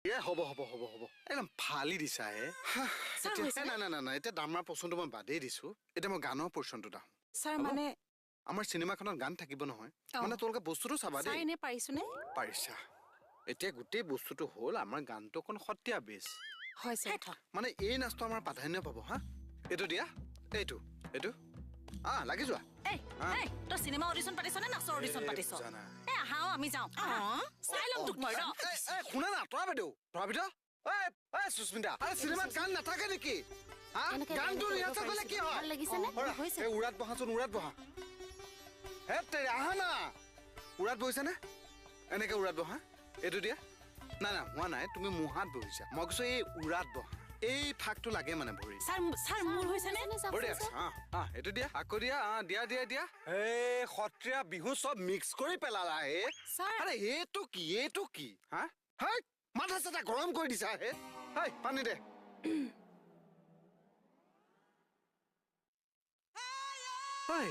এ হ'ব একদম ফালি দিছা হে না এতিয়া দামাৰ পচন্দটো মই বাদেই দিছো এতিয়া মই গানৰ পচন্দটো দাম স্যাৰ মানে আমাৰ চিনেমাখনত গান থাকিব নহয় মানে তোলকে বস্তুটো চাবা দেই চাই নে পাৰিছুনে পাৰিছা এতিয়া গোটেই বস্তুটো হ'ল আমাৰ গানটো কোন সত্য বেছ হয় স্যাৰ মানে এই নাচটো আমাৰ প্ৰাধান্য পাব হা এটো দিয়া এইটো লাগি যোৱা এই তো সিনেমা অডিশন পাতিছ নে নাচৰ অডিশন পাতিছ আহাও আমি যাও চাই লম তোক মই শুনা না তৰা বাইদেউ সুস্মিতা আৰে সিনেমাত গান নাথাকে নেকি গানটো ৰিহাৰ্চেল কৰিলে কি হয় ভাল লাগিছে নে হৈছে এই উৰাত বহাচোন উৰাত বহা হে তেৰি আহা না উৰাত বহিছা নে এনেকে উৰাত বহা এইটো দিয়া না হোৱা নাই তুমি মুহাত বহিছা মই কৈছো এই উৰাত বহা এই ফাকটো লাগে মানে ভৰি স্যাৰ মোৰ হৈছে নে ভৰি এইটো দিয়া আকৌ দিয়া দিয়া এই সত্ৰীয়া বিহু চব মিক্স কৰি পেলালা হে আৰে এইটো কি হা হাই মাথা চাথা গৰম কৰি দিছা হে হাই পানী দে হাই